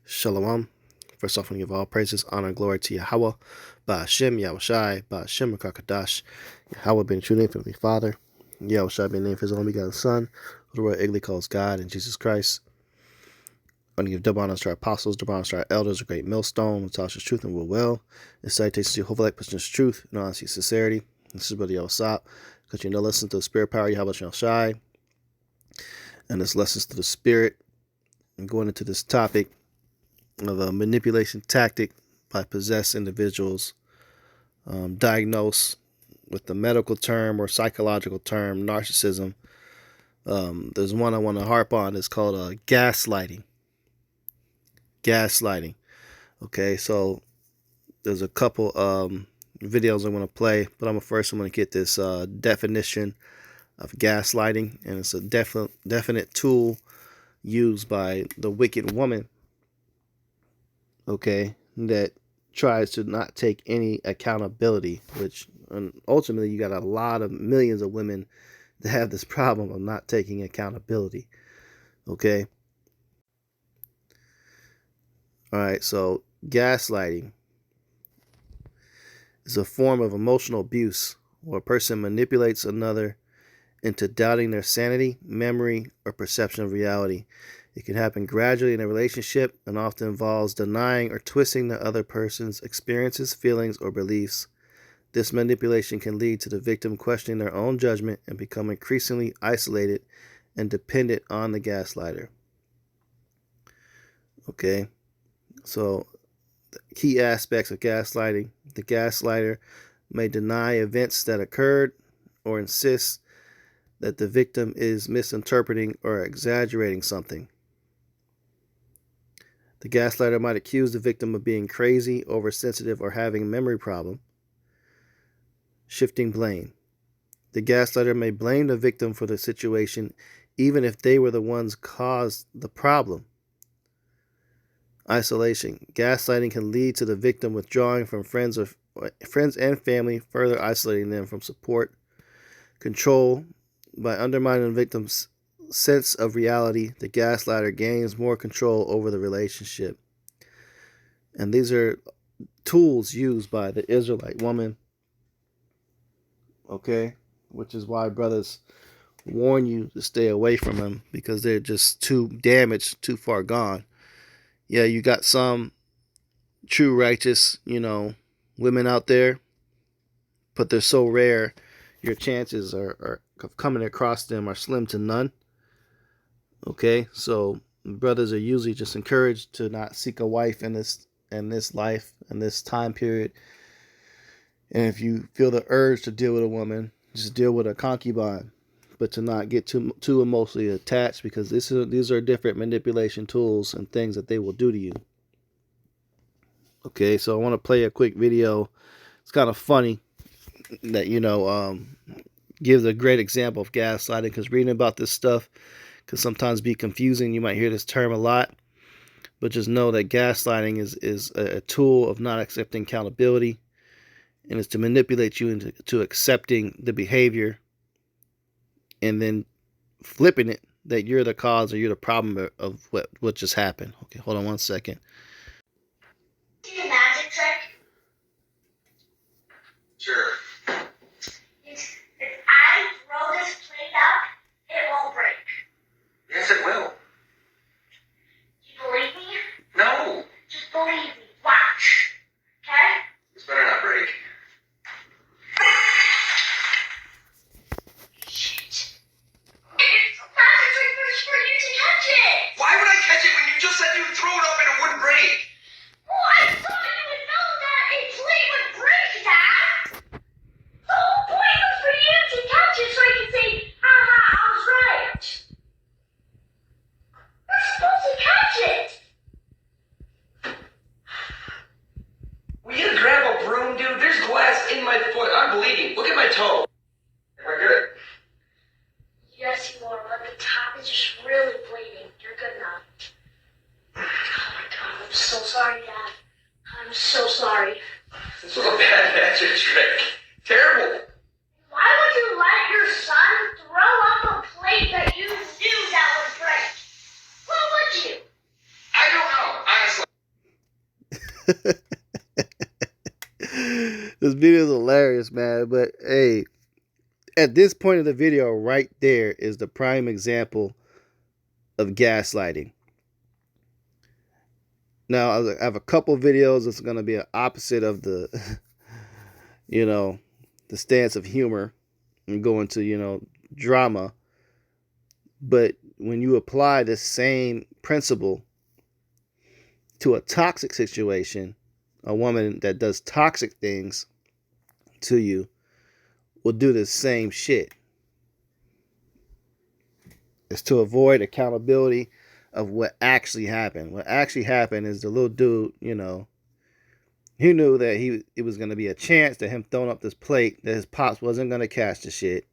Shalom. First off, I want to give all praises, honor, and glory to Yahweh, Ba'ashem, Yahushai, Ba'ashem, Rakakadash. Yahweh being true name for me, Father. Yahushai being named for his only begotten Son, who the world ignorantly calls God, and Jesus Christ. I want to give double honors to our apostles, double honors to our elders, a great millstone, who taught us truth and will. And salutations to Jehovah, like pushing truth and honesty, sincerity. This is Brother Yosap. Because you know, listen to the spirit power, Yahweh Yahushai. And this lessons to the spirit. And going into this topic of a manipulation tactic by possessed individuals, diagnosed with the medical term or psychological term narcissism. There's one I want to harp on. It's called gaslighting. Gaslighting. Okay, so there's a couple videos I want to play, but I'm going to get this definition of gaslighting, and it's a definite tool used by the wicked woman, okay, that tries to not take any accountability, which ultimately you got a lot of millions of women that have this problem of not taking accountability, okay? All right, so gaslighting is a form of emotional abuse where a person manipulates another into doubting their sanity, memory, or perception of reality. It can happen gradually in a relationship and often involves denying or twisting the other person's experiences, feelings, or beliefs. This manipulation can lead to the victim questioning their own judgment and become increasingly isolated and dependent on the gaslighter. Okay, so the key aspects of gaslighting. The gaslighter may deny events that occurred or insist that the victim is misinterpreting or exaggerating something. The gaslighter might accuse the victim of being crazy, oversensitive, or having a memory problem. Shifting blame. The gaslighter may blame the victim for the situation even if they were the ones caused the problem. Isolation. Gaslighting can lead to the victim withdrawing from friends and family, further isolating them from support. Control. By undermining the victim's sense of reality, the gaslighter gains more control over the relationship. And these are tools used by the Israelite woman, okay? Which is why brothers warn you to stay away from them, because they're just too damaged, too far gone. Yeah, you got some true righteous, women out there, but they're so rare, your chances of coming across them are slim to none. Okay, so brothers are usually just encouraged to not seek a wife in this life, in this time period. And if you feel the urge to deal with a woman, just deal with a concubine, but to not get too emotionally attached, because these are different manipulation tools and things that they will do to you. Okay, so I want to play a quick video. It's kind of funny that gives a great example of gaslighting, because reading about this stuff can sometimes be confusing. You might hear this term a lot, but just know that gaslighting is a tool of not accepting accountability, and it's to manipulate you into accepting the behavior and then flipping it that you're the cause or you're the problem of what just happened. Okay, hold on one second. See the magic trick? Sure. If I throw this plate up, it won't break. Yes, it will. You believe me? No. Just believe me. Watch. Okay? This better not break. Shit. It's a magic trick for you to catch it. Why would I catch it when you just said you would throw it up and it wouldn't break? Well, I thought you would know that a plate would break, Dad. The whole point was for you to catch it so I could say, haha, I was right. We're supposed to catch it. Will you grab a broom, dude? There's glass in my foot. I'm bleeding. Look at my toe. Am I good? Yes, you are, but the top is just really bleeding. You're good now. Oh my God, I'm so sorry, Dad. I'm so sorry. This was a bad magic trick. Terrible. Why would you let your son throw up a plate that you knew that would break? Why would you? I don't know. Honestly. This video is hilarious, man. But hey, at this point of the video, right there is the prime example of gaslighting. Now, I have a couple videos that's going to be an opposite of the, the stance of humor and go into, drama. But when you apply the same principle to a toxic situation, a woman that does toxic things to you will do the same shit. It's to avoid accountability of what actually happened. What actually happened is the little dude, he knew that it was going to be a chance to him throwing up this plate that his pops wasn't going to catch the shit.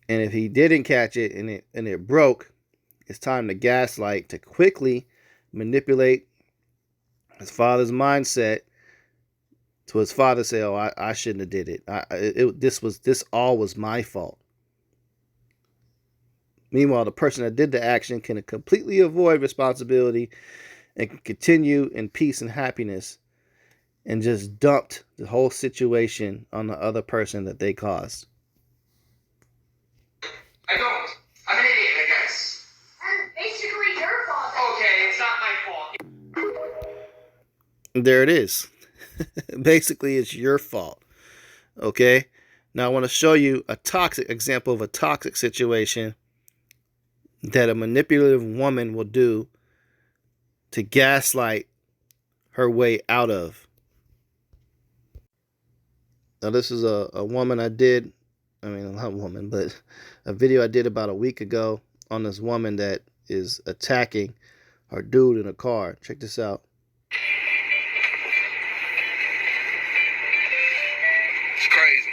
And if he didn't catch it and it broke, it's time to gaslight, to quickly manipulate his father's mindset to his father say, "Oh, I shouldn't have did it. This all was my fault." Meanwhile, the person that did the action can completely avoid responsibility and can continue in peace and happiness and just dumped the whole situation on the other person that they caused. I don't. I'm an idiot, I guess. Basically your fault. Okay, it's not my fault. There it is. Basically, it's your fault. Okay? Now, I want to show you a toxic example of a toxic situation that a manipulative woman will do to gaslight her way out of. Now, this is a woman I did. I mean, not a woman, but a video I did about a week ago on this woman that is attacking her dude in a car. Check this out. It's crazy.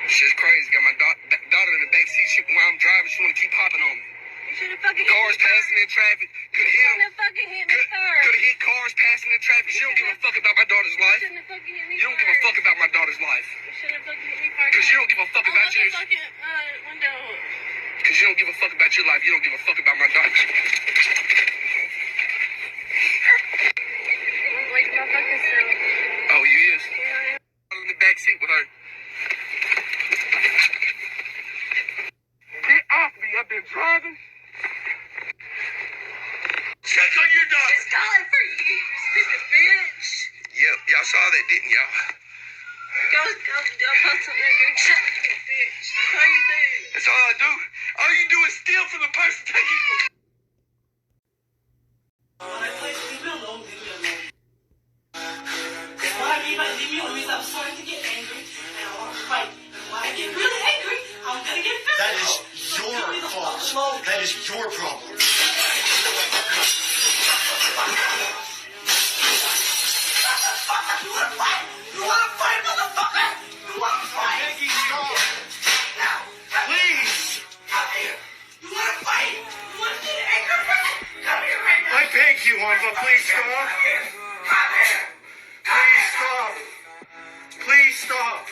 Shit's crazy. Got my daughter in the backseat. While I'm driving, she want to keep hopping on me. You should have fucking Cars passing in traffic. Could have hit shouldn't have fucking hit me first. Could have hit cars passing in traffic. She don't give a fuck about my daughter's life. Shouldn't have fucking hit me You don't give a fuck about my daughter's life. You shouldn't have fucking hit me first. Because you don't give a fuck about yours. Fucking window. Because you don't give a fuck about your life. You don't give a fuck about my daughter. I'm like my fucking self. Oh, you is? Yeah, I'm in the back seat with her. Get off me. I've been driving. Check on your daughter. it's calling for you, stupid bitch. Yep, y'all saw that, didn't y'all? Go post something and go check this bitch. That's all you do. That's all I do. All you do is steal from the person taking it. Leave me alone. Why leave me alone means I'm starting to get angry and I want to fight. When I get really angry, I'm gonna get physical. That is your fault. That is your problem. You wanna fight? You wanna fight, motherfucker? You wanna fight? Maggie, stop. Now, Please. come here. You wanna fight? You wanna get angry? Come here right now. I beg you, Uncle, please stop. Come here. Come here. Please stop. Please stop.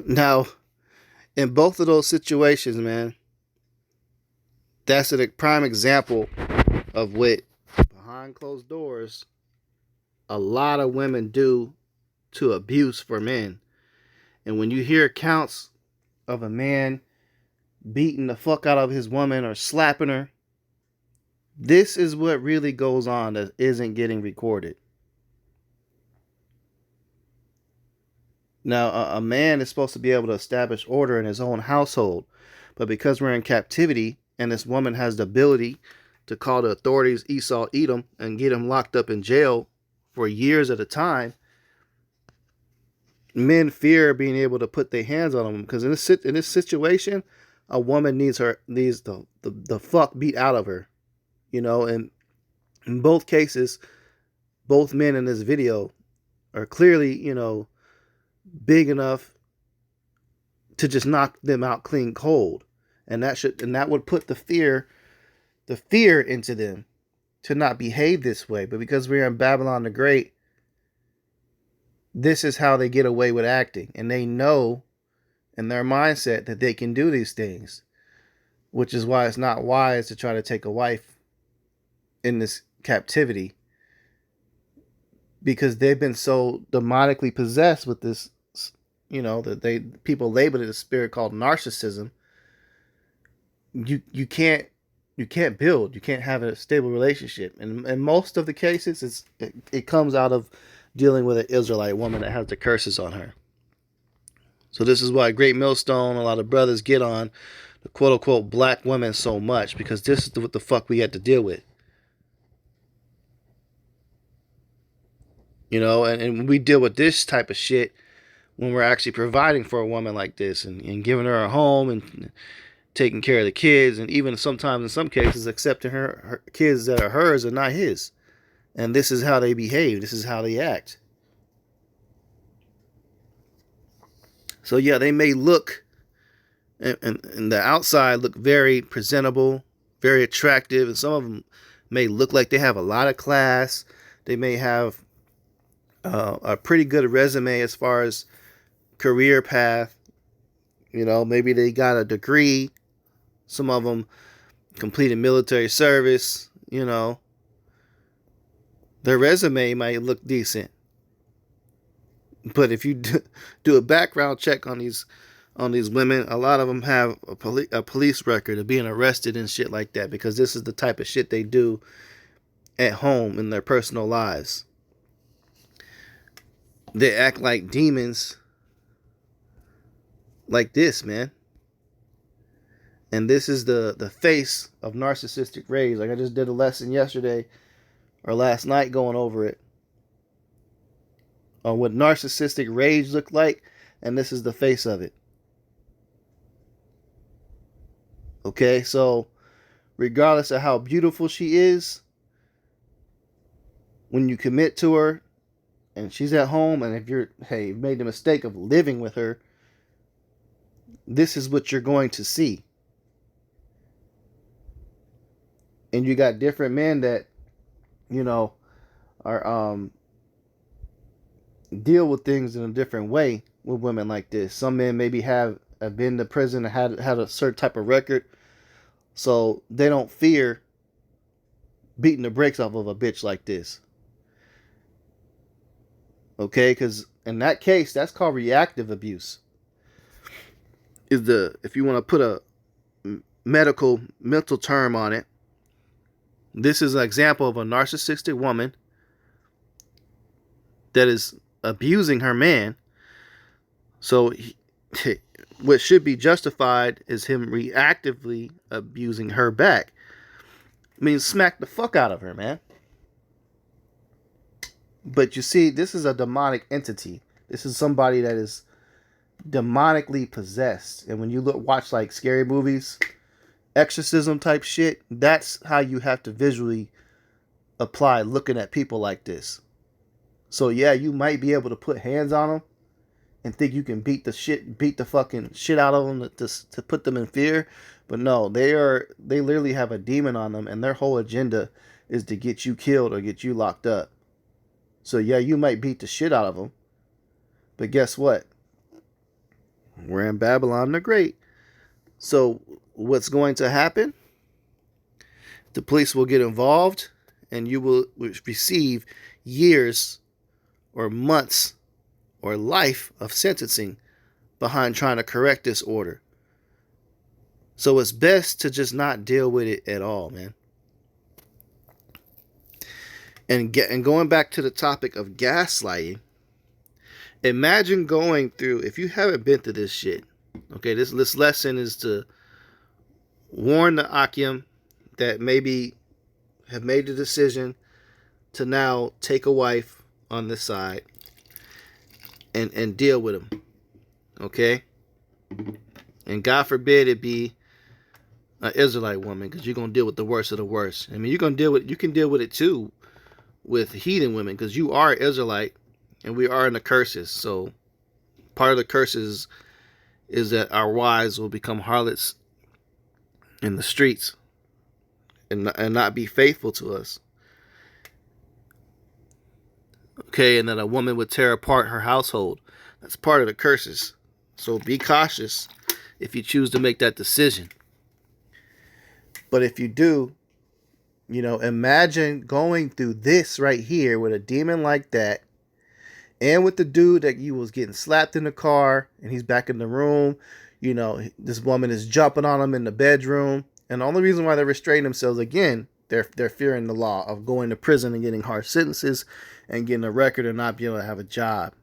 Now, in both of those situations, man, that's a prime example of what behind closed doors a lot of women do to abuse for men. And when you hear accounts of a man beating the fuck out of his woman or slapping her, this is what really goes on that isn't getting recorded. Now, a man is supposed to be able to establish order in his own household, but because we're in captivity and this woman has the ability to call the authorities Esau Edom and get him locked up in jail for years at a time, men fear being able to put their hands on him, because in this situation, a woman needs the fuck beat out of her, and in both cases, both men in this video are clearly, big enough to just knock them out clean cold, and that would put the fear into them to not behave this way. But because we're in Babylon the Great, this is how they get away with acting. And they know in their mindset that they can do these things, which is why it's not wise to try to take a wife in this captivity, because they've been so demonically possessed with this, that people label it a spirit called narcissism. You can't build, you can't have a stable relationship, and in most of the cases it comes out of dealing with an Israelite woman that has the curses on her. So this is why Great Millstone, a lot of brothers get on the quote unquote black women so much, because this is what the fuck we had to deal with. And we deal with this type of shit when we're actually providing for a woman like this, and giving her a home and taking care of the kids, and even sometimes in some cases accepting her kids that are hers and not his. And this is how they behave. This is how they act. So yeah, they may look, and the outside look very presentable, very attractive, and some of them may look like they have a lot of class. They may have a pretty good resume as far as career path. Maybe they got a degree. Some of them completed military service. Their resume might look decent, but if you do a background check on these women, a lot of them have a police record of being arrested and shit like that, because this is the type of shit they do at home in their personal lives. They act like demons like this, man. And this is the face of narcissistic rage. Like I just did a lesson yesterday or last night going over it on what narcissistic rage looked like, and this is the face of it. Okay, so regardless of how beautiful she is, when you commit to her and she's at home, and if you've made the mistake of living with her, this is what you're going to see. And you got different men that, are deal with things in a different way with women like this. Some men maybe have been to prison and had a certain type of record, so they don't fear beating the brakes off of a bitch like this. Okay, because in that case, that's called reactive abuse. If you want to put a mental term on it, this is an example of a narcissistic woman that is abusing her man. So what should be justified is him reactively abusing her back. I mean, smack the fuck out of her, man. But you see, this is a demonic entity. This is somebody that is demonically possessed. And when you watch like scary movies, exorcism type shit, that's how you have to visually apply looking at people like this. So yeah, you might be able to put hands on them and think you can beat the fucking shit out of them to put them in fear. But no, they literally have a demon on them, and their whole agenda is to get you killed or get you locked up. So yeah, you might beat the shit out of them, but guess what? We're in Babylon the Great. So what's going to happen? The police will get involved, and you will receive years or months or life of sentencing behind trying to correct this order. So it's best to just not deal with it at all, man. And going back to the topic of gaslighting, imagine going through, if you haven't been through this shit, okay, this lesson is to warn the Akim that maybe have made the decision to now take a wife on this side and deal with him, okay? And God forbid it be an Israelite woman, because you're going to deal with the worst of the worst. I mean, you can deal with it too with heathen women, because you are Israelite and we are in the curses. So part of the curses is that our wives will become harlots in the streets and not be faithful to us. Okay, and that a woman would tear apart her household. That's part of the curses. So be cautious if you choose to make that decision. But if you do, imagine going through this right here with a demon like that, and with the dude that you was getting slapped in the car, and he's back in the room. This woman is jumping on him in the bedroom, and the only reason why they're restraining themselves again, they're fearing the law of going to prison and getting harsh sentences, and getting a record and not being able to have a job.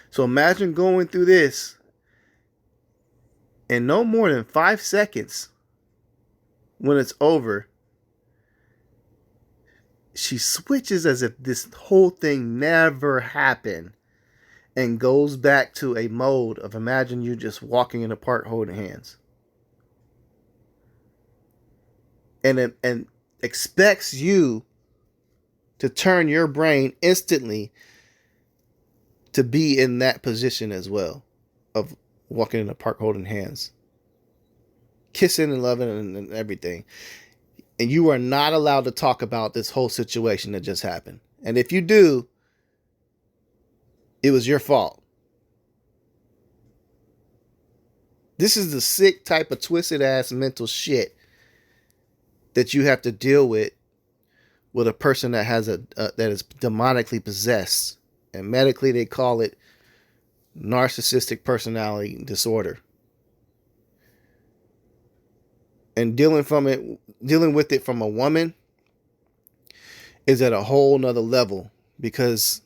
So imagine going through this, and no more than 5 seconds, when it's over, she switches as if this whole thing never happened, and goes back to a mode of imagine you just walking in the park holding hands. And expects you to turn your brain instantly to be in that position as well, of walking in the park holding hands, kissing and loving and everything. And you are not allowed to talk about this whole situation that just happened. And if you do, it was your fault. This is the sick type of twisted ass mental shit that you have to deal with a person that has that is demonically possessed, and medically they call it narcissistic personality disorder. And dealing with it from a woman is at a whole nother level, because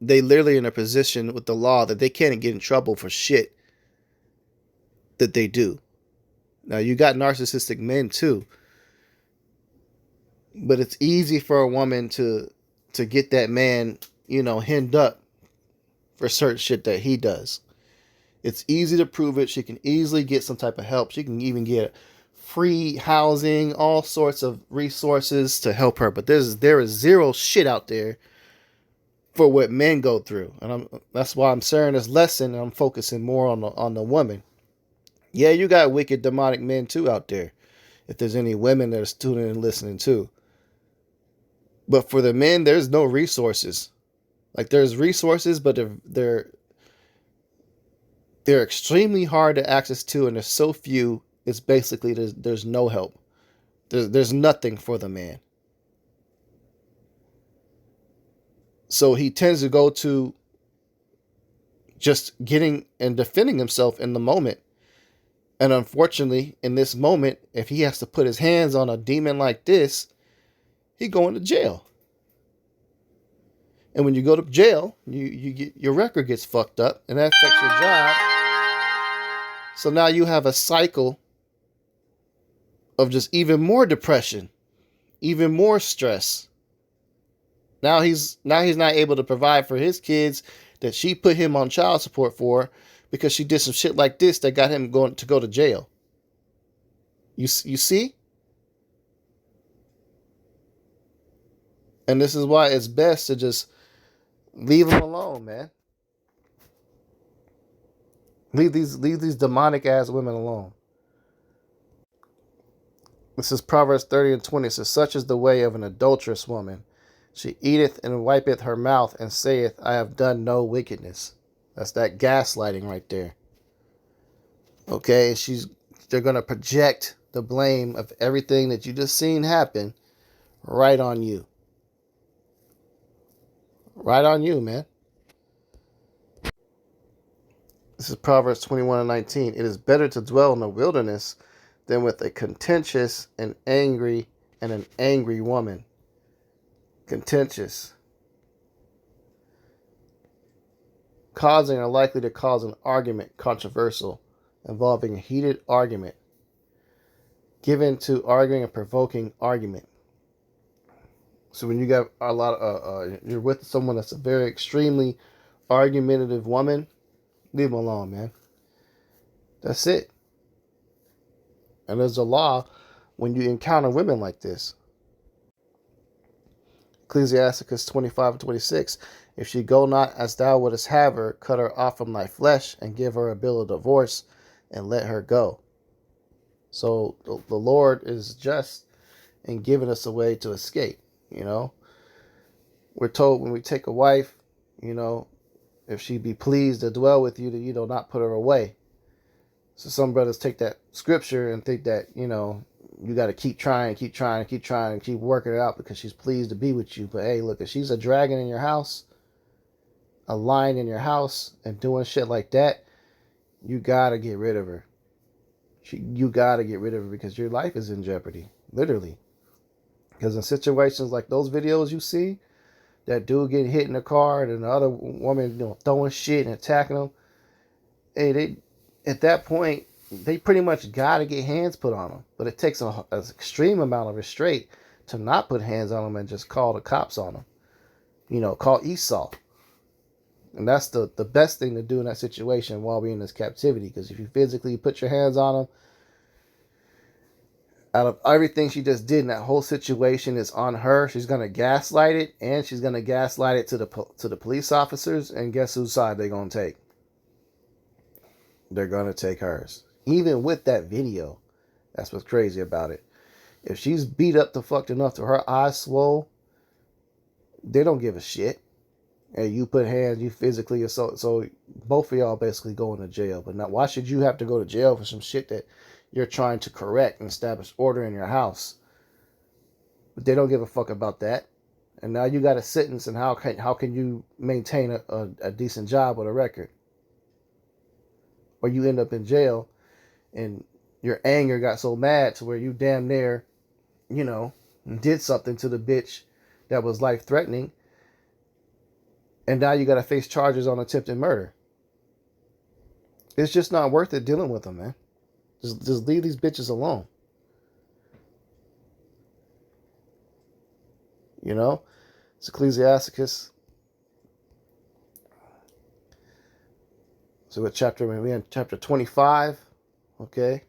they literally in a position with the law that they can't get in trouble for shit that they do. Now you got narcissistic men too, but it's easy for a woman to get that man, hemmed up for certain shit that he does. It's easy to prove it. She can easily get some type of help. She can even get free housing, all sorts of resources to help her. But there is zero shit out there for what men go through, and that's why I'm sharing this lesson. And I'm focusing more on the woman. Yeah, you got wicked demonic men too out there. If there's any women that are tuning and listening too. But for the men, there's no resources. Like there's resources, but they're extremely hard to access to, and there's so few. It's basically there's no help. There's nothing for the man. So he tends to go to just getting and defending himself in the moment. And unfortunately, in this moment, if he has to put his hands on a demon like this, he going to jail. And when you go to jail, you get your record gets fucked up, and that affects your job. So now you have a cycle of just even more depression, even more stress. Now he's not able to provide for his kids that she put him on child support for, because she did some shit like this that got him going to go to jail. You see? And this is why it's best to just leave them alone, man. Leave these demonic ass women alone. This is Proverbs 30:20. It says, such is the way of an adulterous woman. She eateth and wipeth her mouth, and saith, I have done no wickedness. That's that gaslighting right there. Okay, they're going to project the blame of everything that you just seen happen right on you. Right on you, man. This is Proverbs 21:19. It is better to dwell in the wilderness than with a contentious and an angry woman. Contentious. Causing or likely to cause an argument, controversial, involving a heated argument. Given to arguing and provoking argument. So when you got a lot of, you're with someone that's a very extremely argumentative woman, leave them alone, man. That's it. And there's a law when you encounter women like this. Ecclesiasticus 25:26. If she go not as thou wouldest have her, cut her off from thy flesh, and give her a bill of divorce, and let her go. So the Lord is just in giving us a way to escape, We're told when we take a wife, you know, if she be pleased to dwell with you, to, you know, not put her away. So some brothers take that scripture and think that, you know, you got to keep trying, keep trying, keep trying, and keep working it out because she's pleased to be with you. But hey, look, if she's a dragon in your house, a lion in your house, and doing shit like that, you got to get rid of her. You got to get rid of her because your life is in jeopardy, literally. Because in situations like those videos you see, that dude getting hit in the car and the other woman, you know, throwing shit and attacking him, hey, they at that point they pretty much got to get hands put on them. But it takes an extreme amount of restraint to not put hands on them and just call the cops on them. You know, call Esau. And that's the best thing to do in that situation while we're in this captivity. Because if you physically put your hands on them, out of everything she just did in that whole situation is on her. She's gonna gaslight it, and she's gonna gaslight it to the police officers. And guess whose side they're gonna take? They're gonna take hers. Even with that video, that's what's crazy about it. If she's beat up the fucked enough to her eyes swole, they don't give a shit. And you put hands, you physically assault. So both of y'all basically going to jail. But now, why should you have to go to jail for some shit that you're trying to correct and establish order in your house? But they don't give a fuck about that. And now you got a sentence, and how can you maintain a decent job with a record? Or you end up in jail, and your anger got so mad to where you damn near, you know, did something to the bitch that was life threatening. And now you got to face charges on attempted murder. It's just not worth it dealing with them, man. Just leave these bitches alone. You know? It's Ecclesiasticus. So what chapter are we in? Chapter 25. Okay.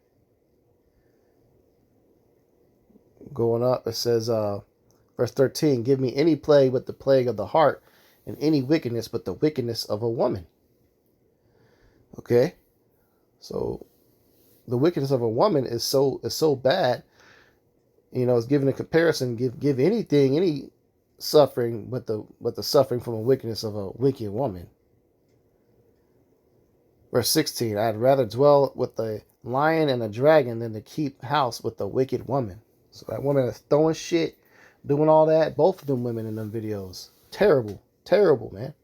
Going up, it says, verse 13, give me any plague but the plague of the heart, and any wickedness but the wickedness of a woman. Okay? So the wickedness of a woman is so bad, you know, it's given a comparison, give anything, any suffering but the suffering from a wickedness of a wicked woman. Verse 16, I'd rather dwell with a lion and a dragon than to keep house with a wicked woman. So that woman is throwing shit, doing all that, both of them women in them videos. Terrible, terrible, man.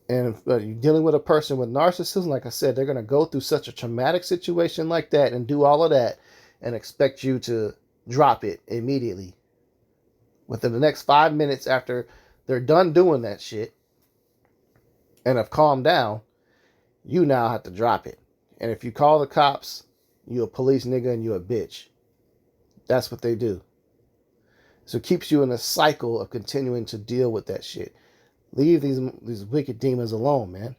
And if you're dealing with a person with narcissism, like I said, they're going to go through such a traumatic situation like that and do all of that and expect you to drop it immediately. Within the next 5 minutes after they're done doing that shit and have calmed down, you now have to drop it. And if you call the cops, you a police nigga and you a bitch. That's what they do. So it keeps you in a cycle of continuing to deal with that shit. Leave these wicked demons alone, man.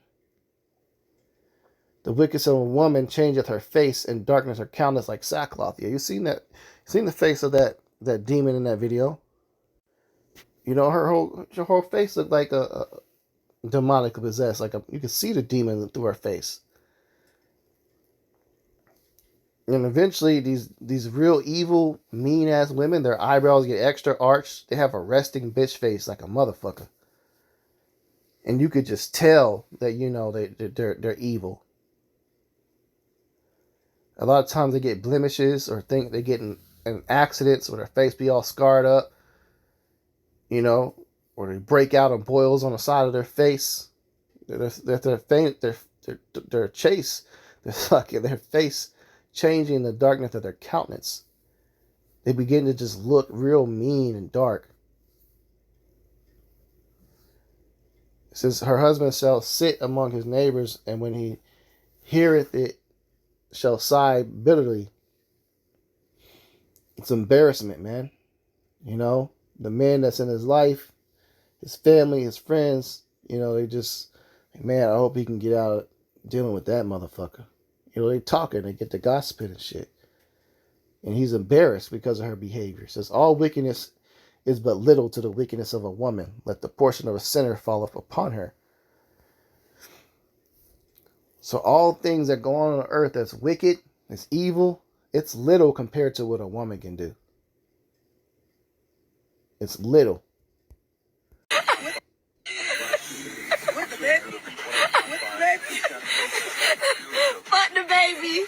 The wickedness of a woman changeth her face, and darkness her countenance like sackcloth. Yeah, you seen that? Seen the face of that demon in that video? You know, her whole face looked like a demonically possessed. You could see the demon through her face. And eventually, these real evil, mean ass women, their eyebrows get extra arched. They have a resting bitch face like a motherfucker. And you could just tell that, you know, they're evil. A lot of times they get blemishes or think they get in accidents or their face be all scarred up, you know, or they break out in boils on the side of their face. Their chase, their face changing the darkness of their countenance. They begin to just look real mean and dark. It says, her husband shall sit among his neighbors, and when he heareth it, shall sigh bitterly. It's embarrassment, man. You know, the man that's in his life, his family, his friends, you know, they just, man, I hope he can get out of dealing with that motherfucker. You know, they talking, they get the gossiping and shit. And he's embarrassed because of her behavior. It says, all wickedness is but little to the wickedness of a woman. Let the portion of a sinner fall upon her. So all things that go on earth that's wicked, that's evil, it's little compared to what a woman can do. It's little. What the baby? What the baby? Fuck the baby.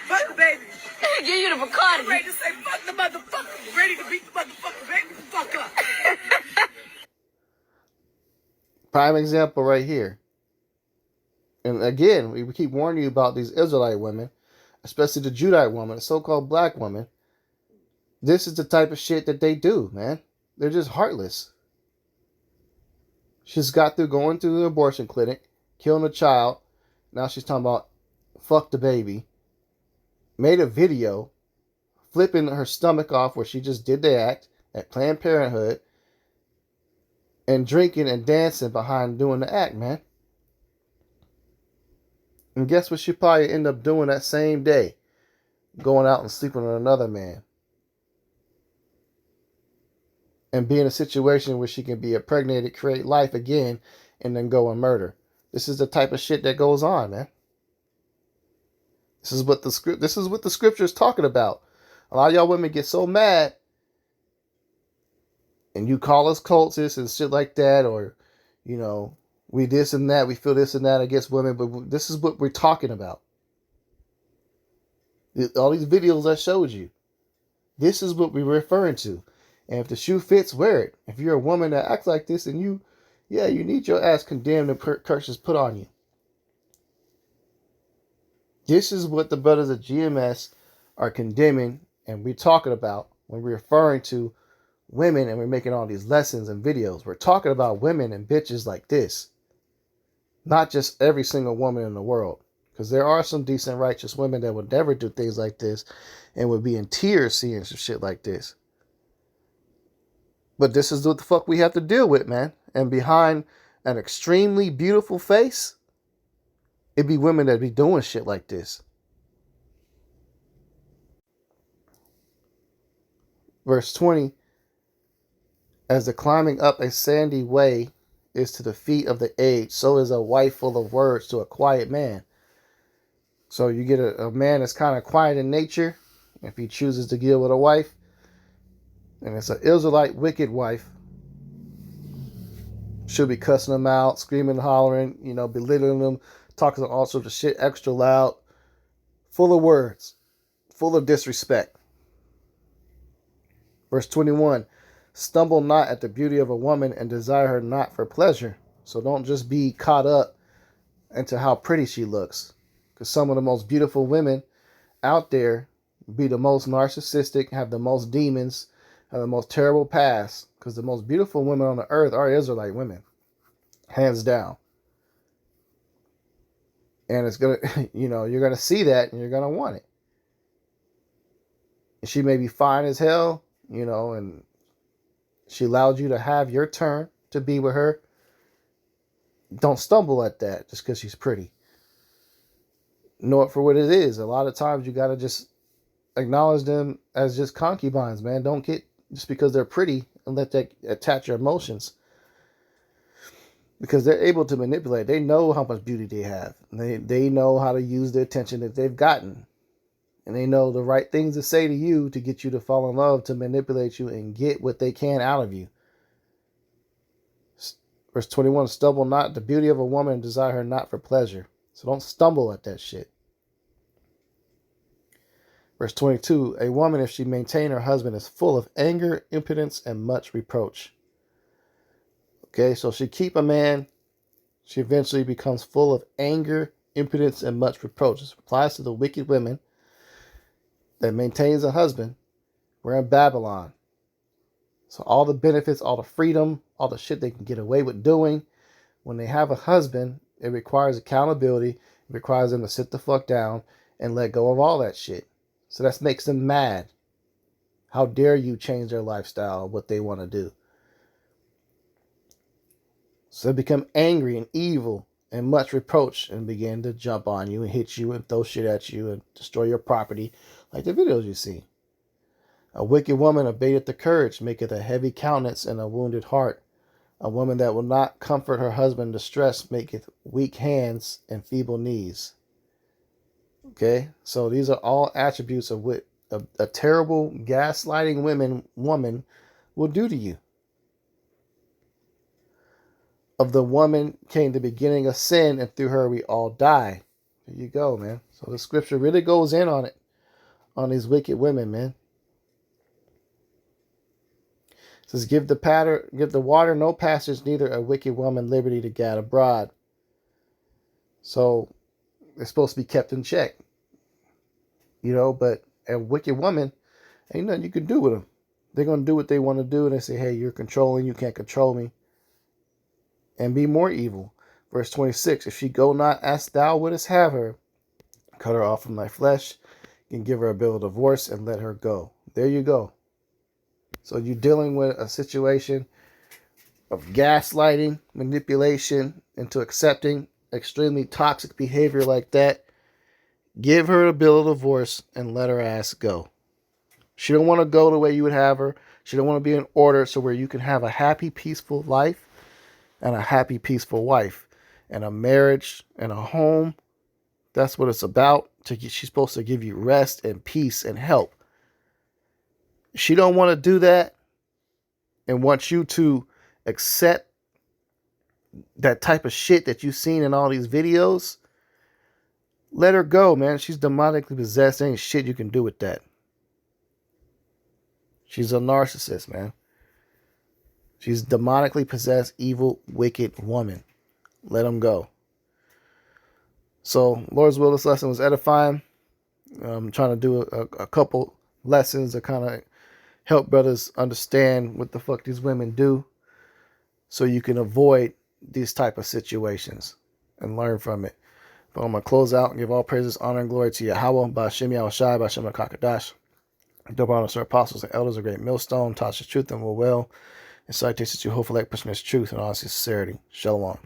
Fuck the baby. Give you the Bacardi. I'm ready to say fuck the motherfucker. Ready to beat the motherfucker baby the fuck up. Prime example right here. And again, we keep warning you about these Israelite women, especially the Judite woman, the so-called black woman. This is the type of shit that they do, man. They're just heartless. She's got through going through the abortion clinic, killing a child. Now she's talking about fuck the baby. Made a video flipping her stomach off where she just did the act at Planned Parenthood and drinking and dancing behind doing the act, man. And guess what she probably end up doing that same day? Going out and sleeping with another man. And be in a situation where she can be impregnated, create life again, and then go and murder. This is the type of shit that goes on, man. This is what the scripture is talking about. A lot of y'all women get so mad, and you call us cultists and shit like that, or, you know, we this and that, we feel this and that against women, but this is what we're talking about. All these videos I showed you, this is what we're referring to. And if the shoe fits, wear it. If you're a woman that acts like this, and you need your ass condemned and curses put on you. This is what the brothers of GMS are condemning and we're talking about when we're referring to women and we're making all these lessons and videos. We're talking about women and bitches like this. Not just every single woman in the world. Because there are some decent, righteous women that would never do things like this and would be in tears seeing some shit like this. But this is what the fuck we have to deal with, man. And behind an extremely beautiful face, it'd be women that be doing shit like this. Verse 20, as the climbing up a sandy way is to the feet of the aged, so is a wife full of words to a quiet man. So you get a man that's kind of quiet in nature, if he chooses to deal with a wife, and it's an Israelite wicked wife, she'll be cussing them out, screaming, hollering, belittling them, talking all sorts of shit extra loud, full of words, full of disrespect. Verse 21, stumble not at the beauty of a woman and desire her not for pleasure. So don't just be caught up into how pretty she looks. Because some of the most beautiful women out there be the most narcissistic, have the most demons, have the most terrible past. Because the most beautiful women on the earth are Israelite women. Hands down. And it's going to, you're going to see that and you're going to want it. And she may be fine as hell, and she allowed you to have your turn to be with her. Don't stumble at that just because she's pretty. Know it for what it is. A lot of times you got to just acknowledge them as just concubines, man. Don't get just because they're pretty and let that attach your emotions. Because they're able to manipulate. They know how much beauty they have. They know how to use the attention that they've gotten. And they know the right things to say to you to get you to fall in love, to manipulate you and get what they can out of you. Verse 21, stumble not at the beauty of a woman and desire her not for pleasure. So don't stumble at that shit. Verse 22, a woman, if she maintain her husband, is full of anger, impotence, and much reproach. Okay, so she keep a man, she eventually becomes full of anger, impotence, and much reproach. This applies to the wicked women that maintains a husband. We're in Babylon. So all the benefits, all the freedom, all the shit they can get away with doing, when they have a husband, it requires accountability. It requires them to sit the fuck down and let go of all that shit. So that makes them mad. How dare you change their lifestyle, what they want to do. So they become angry and evil and much reproach and begin to jump on you and hit you and throw shit at you and destroy your property, like the videos you see. A wicked woman abateth the courage, maketh a heavy countenance and a wounded heart. A woman that will not comfort her husband in distress maketh weak hands and feeble knees. Okay, so these are all attributes of what a terrible gaslighting woman will do to you. Of the woman came the beginning of sin, and through her we all die. There you go, man. So the scripture really goes in on it, on these wicked women, man. It says, give the water no passage, neither a wicked woman liberty to gad abroad. So they're supposed to be kept in check. You know, but a wicked woman, ain't nothing you can do with them. They're going to do what they want to do, and they say, hey, you're controlling, you can't control me. And be more evil. Verse 26, if she go not as thou wouldest have her, cut her off from thy flesh, and give her a bill of divorce, and let her go. There you go. So you're dealing with a situation of gaslighting, manipulation, into accepting extremely toxic behavior like that. Give her a bill of divorce and let her ass go. She don't want to go the way you would have her. She don't want to be in order, so where you can have a happy, peaceful life and a happy, peaceful wife and a marriage and a home. That's what it's about. She's supposed to give you rest and peace and help. She don't want to do that and wants you to accept that type of shit that you've seen in all these videos. Let her go, man. She's demonically possessed. There ain't shit you can do with that. She's a narcissist, man. She's a demonically possessed, evil, wicked woman. Let them go. So, Lord's will, this lesson was edifying. I'm trying to do a couple lessons to kind of help brothers understand what the fuck these women do, so you can avoid these type of situations and learn from it. But I'm going to close out and give all praises, honor, and glory to Yahweh, Ba'ashem Yahushai, Ba'ashem HaKakadash. Double honor to our apostles and elders, a great millstone, taught us truth and will well, and citations to hopeful like person truth and all sincerity. Shalom.